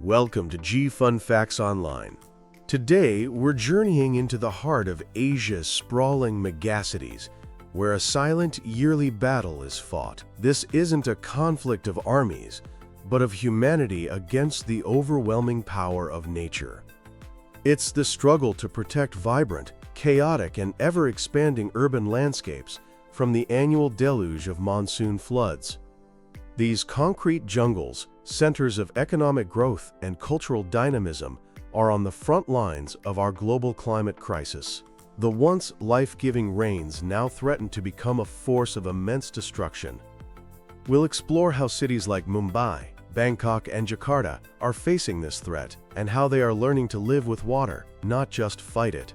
Welcome to G Fun Facts Online. Today, we're journeying into the heart of Asia's sprawling Megacities, where a silent yearly battle is fought. This isn't a conflict of armies, but of humanity against the overwhelming power of nature. It's the struggle to protect vibrant, chaotic, and ever-expanding urban landscapes from the annual deluge of monsoon floods. These concrete jungles, centers of economic growth and cultural dynamism, are on the front lines of our global climate crisis. The once life-giving rains now threaten to become a force of immense destruction. We'll explore how cities like Mumbai, Bangkok, and Jakarta are facing this threat, and how they are learning to live with water, not just fight it.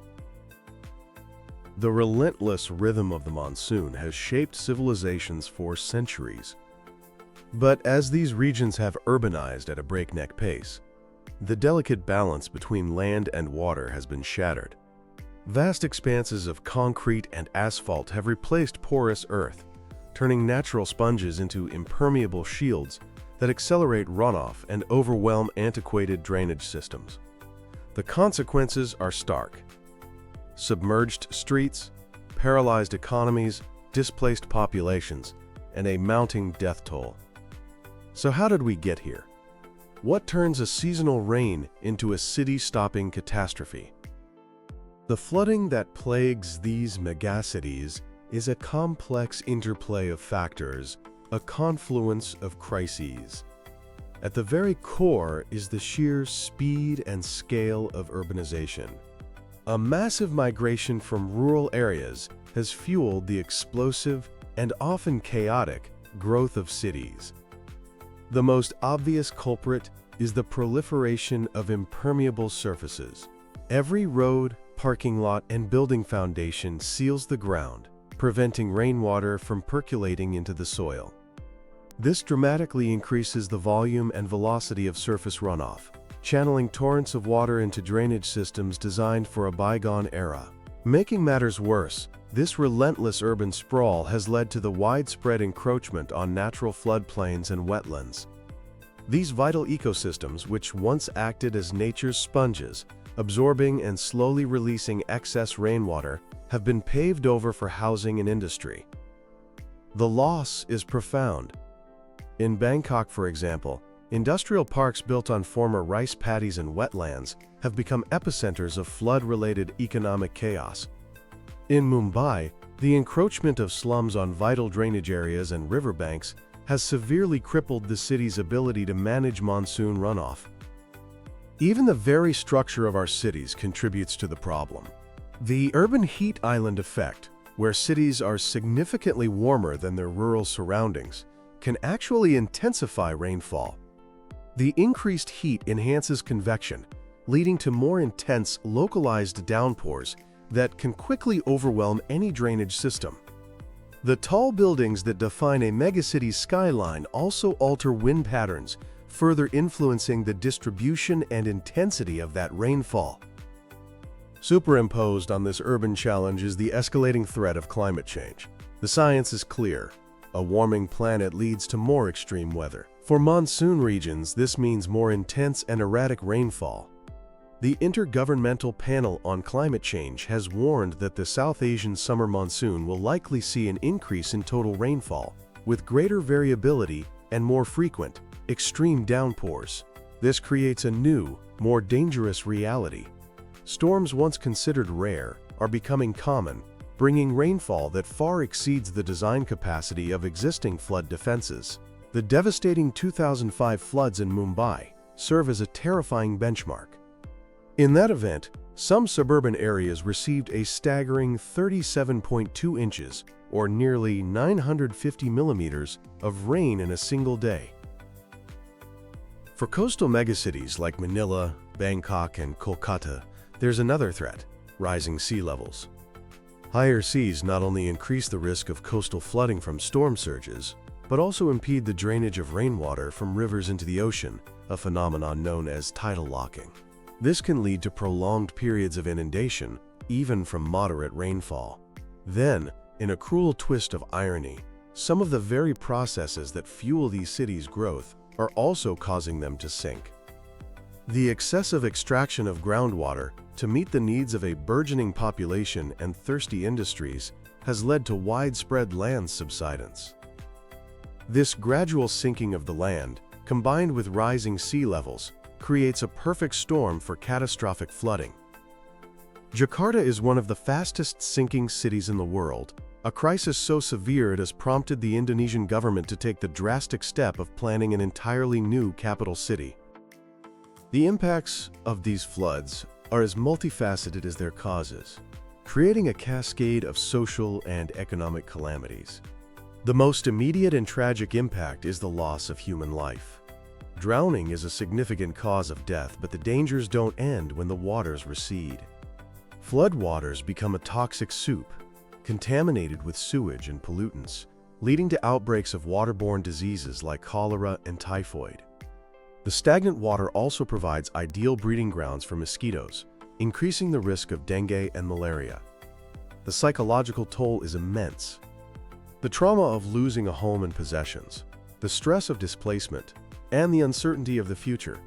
The relentless rhythm of the monsoon has shaped civilizations for centuries. But as these regions have urbanized at a breakneck pace, the delicate balance between land and water has been shattered. Vast expanses of concrete and asphalt have replaced porous earth, turning natural sponges into impermeable shields that accelerate runoff and overwhelm antiquated drainage systems. The consequences are stark. Submerged streets, paralyzed economies, displaced populations, and a mounting death toll. So how did we get here? What turns a seasonal rain into a city-stopping catastrophe? The flooding that plagues these megacities is a complex interplay of factors, a confluence of crises. At the very core is the sheer speed and scale of urbanization. A massive migration from rural areas has fueled the explosive and often chaotic growth of cities. The most obvious culprit is the proliferation of impermeable surfaces. Every road, parking lot, and building foundation seals the ground, preventing rainwater from percolating into the soil. This dramatically increases the volume and velocity of surface runoff, channeling torrents of water into drainage systems designed for a bygone era. Making matters worse, this relentless urban sprawl has led to the widespread encroachment on natural floodplains and wetlands. These vital ecosystems, which once acted as nature's sponges, absorbing and slowly releasing excess rainwater, have been paved over for housing and industry. The loss is profound. In Bangkok, for example, industrial parks built on former rice paddies and wetlands have become epicenters of flood-related economic chaos. In Mumbai, the encroachment of slums on vital drainage areas and riverbanks has severely crippled the city's ability to manage monsoon runoff. Even the very structure of our cities contributes to the problem. The urban heat island effect, where cities are significantly warmer than their rural surroundings, can actually intensify rainfall. The increased heat enhances convection, leading to more intense, localized downpours that can quickly overwhelm any drainage system. The tall buildings that define a megacity's skyline also alter wind patterns, further influencing the distribution and intensity of that rainfall. Superimposed on this urban challenge is the escalating threat of climate change. The science is clear. A warming planet leads to more extreme weather. For monsoon regions, this means more intense and erratic rainfall. The Intergovernmental Panel on Climate Change has warned that the South Asian summer monsoon will likely see an increase in total rainfall, with greater variability and more frequent, extreme downpours. This creates a new, more dangerous reality. Storms once considered rare are becoming common, bringing rainfall that far exceeds the design capacity of existing flood defenses. The devastating 2005 floods in Mumbai serve as a terrifying benchmark. In that event, some suburban areas received a staggering 37.2 inches, or nearly 950 millimeters, of rain in a single day. For coastal megacities like Manila, Bangkok, and Kolkata, there's another threat: rising sea levels. Higher seas not only increase the risk of coastal flooding from storm surges, but also impede the drainage of rainwater from rivers into the ocean, a phenomenon known as tidal locking. This can lead to prolonged periods of inundation, even from moderate rainfall. Then, in a cruel twist of irony, some of the very processes that fuel these cities' growth are also causing them to sink. The excessive extraction of groundwater to meet the needs of a burgeoning population and thirsty industries has led to widespread land subsidence. This gradual sinking of the land, combined with rising sea levels, creates a perfect storm for catastrophic flooding. Jakarta is one of the fastest sinking cities in the world, a crisis so severe it has prompted the Indonesian government to take the drastic step of planning an entirely new capital city. The impacts of these floods are as multifaceted as their causes, creating a cascade of social and economic calamities. The most immediate and tragic impact is the loss of human life. Drowning is a significant cause of death, but the dangers don't end when the waters recede. Floodwaters become a toxic soup, contaminated with sewage and pollutants, leading to outbreaks of waterborne diseases like cholera and typhoid. The stagnant water also provides ideal breeding grounds for mosquitoes, increasing the risk of dengue and malaria. The psychological toll is immense. The trauma of losing a home and possessions, the stress of displacement, and the uncertainty of the future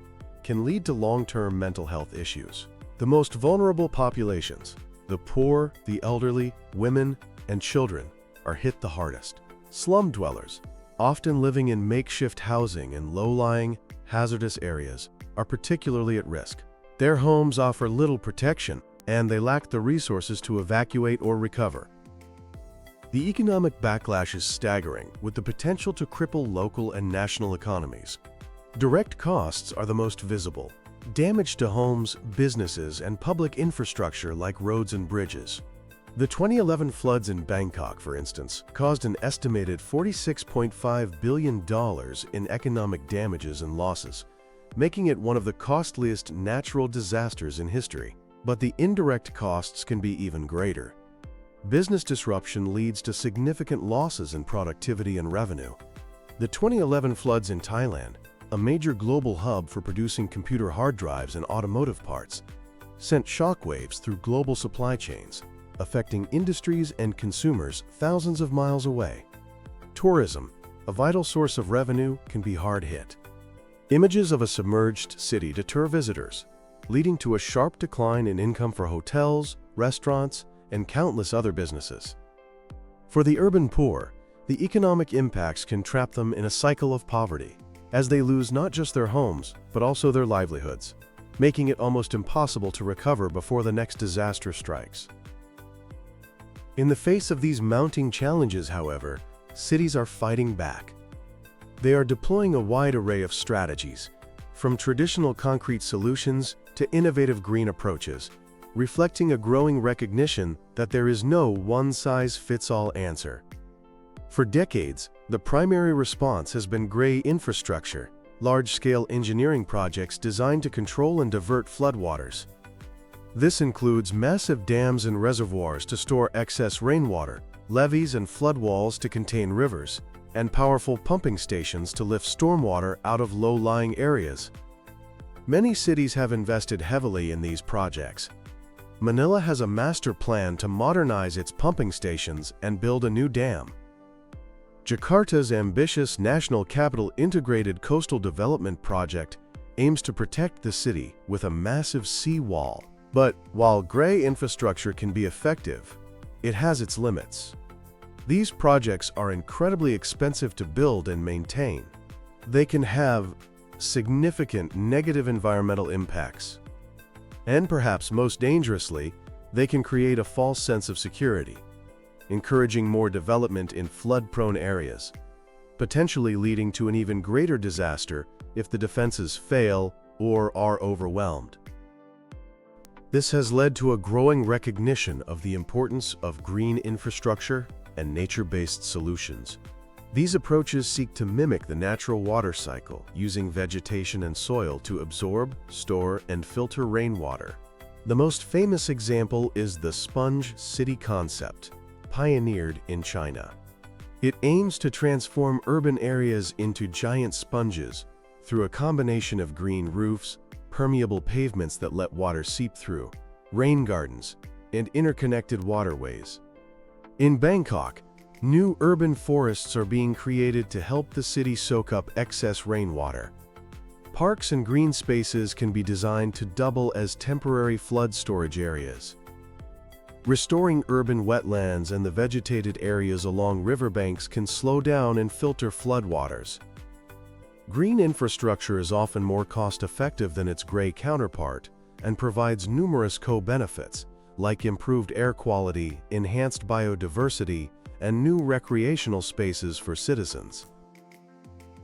can lead to long-term mental health issues. The most vulnerable populations, the poor, the elderly, women, and children, are hit the hardest. Slum dwellers, often living in makeshift housing in low-lying, hazardous areas, are particularly at risk. Their homes offer little protection, and they lack the resources to evacuate or recover. The economic backlash is staggering, with the potential to cripple local and national economies. Direct costs are the most visible. Damage to homes, businesses, and public infrastructure like roads and bridges. The 2011 floods in Bangkok, for instance, caused an estimated $46.5 billion in economic damages and losses, making it one of the costliest natural disasters in history. But the indirect costs can be even greater. Business disruption leads to significant losses in productivity and revenue. The 2011 floods in Thailand, a major global hub for producing computer hard drives and automotive parts, sent shockwaves through global supply chains, affecting industries and consumers thousands of miles away. Tourism, a vital source of revenue, can be hard hit. Images of a submerged city deter visitors, leading to a sharp decline in income for hotels, restaurants, and countless other businesses. For the urban poor, the economic impacts can trap them in a cycle of poverty, as they lose not just their homes, but also their livelihoods, making it almost impossible to recover before the next disaster strikes. In the face of these mounting challenges, however, cities are fighting back. They are deploying a wide array of strategies, from traditional concrete solutions to innovative green approaches, reflecting a growing recognition that there is no one-size-fits-all answer. For decades, the primary response has been gray infrastructure, large-scale engineering projects designed to control and divert floodwaters. This includes massive dams and reservoirs to store excess rainwater, levees and floodwalls to contain rivers, and powerful pumping stations to lift stormwater out of low-lying areas. Many cities have invested heavily in these projects. Manila has a master plan to modernize its pumping stations and build a new dam. Jakarta's ambitious National Capital Integrated Coastal Development Project aims to protect the city with a massive sea wall. But while gray infrastructure can be effective, it has its limits. These projects are incredibly expensive to build and maintain. They can have significant negative environmental impacts. And perhaps most dangerously, they can create a false sense of security, encouraging more development in flood-prone areas, potentially leading to an even greater disaster if the defenses fail or are overwhelmed. This has led to a growing recognition of the importance of green infrastructure and nature-based solutions. These approaches seek to mimic the natural water cycle, using vegetation and soil to absorb, store, and filter rainwater. The most famous example is the sponge city concept, pioneered in China. It aims to transform urban areas into giant sponges through a combination of green roofs, permeable pavements that let water seep through, rain gardens, and interconnected waterways. In Bangkok, new urban forests are being created to help the city soak up excess rainwater. Parks and green spaces can be designed to double as temporary flood storage areas. Restoring urban wetlands and the vegetated areas along riverbanks can slow down and filter floodwaters. Green infrastructure is often more cost-effective than its gray counterpart and provides numerous co-benefits, like improved air quality, enhanced biodiversity, and new recreational spaces for citizens.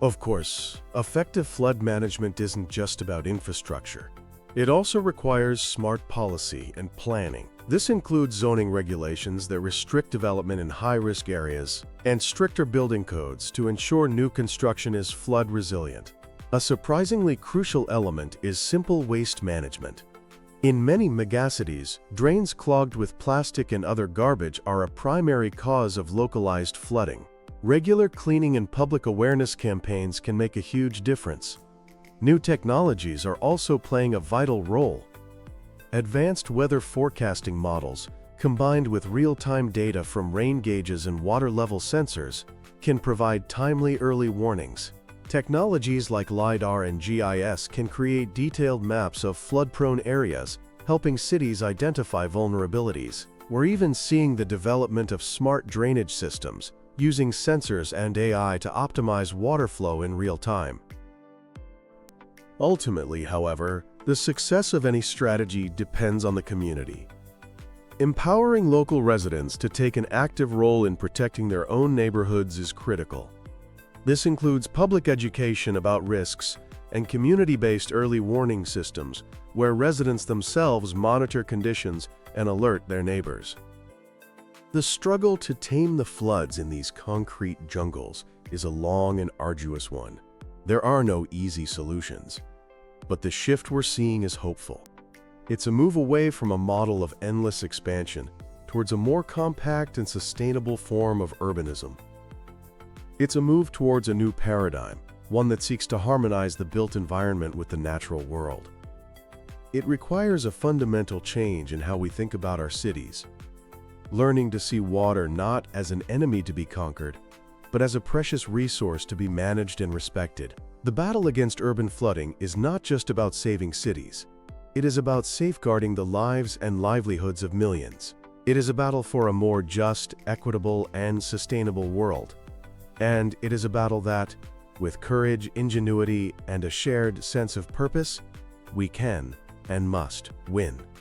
Of course, effective flood management isn't just about infrastructure. It also requires smart policy and planning. This includes zoning regulations that restrict development in high-risk areas and stricter building codes to ensure new construction is flood resilient. A surprisingly crucial element is simple waste management. In many megacities, drains clogged with plastic and other garbage are a primary cause of localized flooding. Regular cleaning and public awareness campaigns can make a huge difference. New technologies are also playing a vital role. Advanced weather forecasting models, combined with real-time data from rain gauges and water level sensors, can provide timely early warnings. Technologies like LiDAR and GIS can create detailed maps of flood-prone areas, helping cities identify vulnerabilities. We're even seeing the development of smart drainage systems, using sensors and AI to optimize water flow in real time. Ultimately, however, the success of any strategy depends on the community. Empowering local residents to take an active role in protecting their own neighborhoods is critical. This includes public education about risks and community-based early warning systems, where residents themselves monitor conditions and alert their neighbors. The struggle to tame the floods in these concrete jungles is a long and arduous one. There are no easy solutions, but the shift we're seeing is hopeful. It's a move away from a model of endless expansion towards a more compact and sustainable form of urbanism. It's a move towards a new paradigm, one that seeks to harmonize the built environment with the natural world. It requires a fundamental change in how we think about our cities, learning to see water not as an enemy to be conquered, but as a precious resource to be managed and respected. The battle against urban flooding is not just about saving cities. It is about safeguarding the lives and livelihoods of millions. It is a battle for a more just, equitable, and sustainable world. And it is a battle that, with courage, ingenuity, and a shared sense of purpose, we can and must win.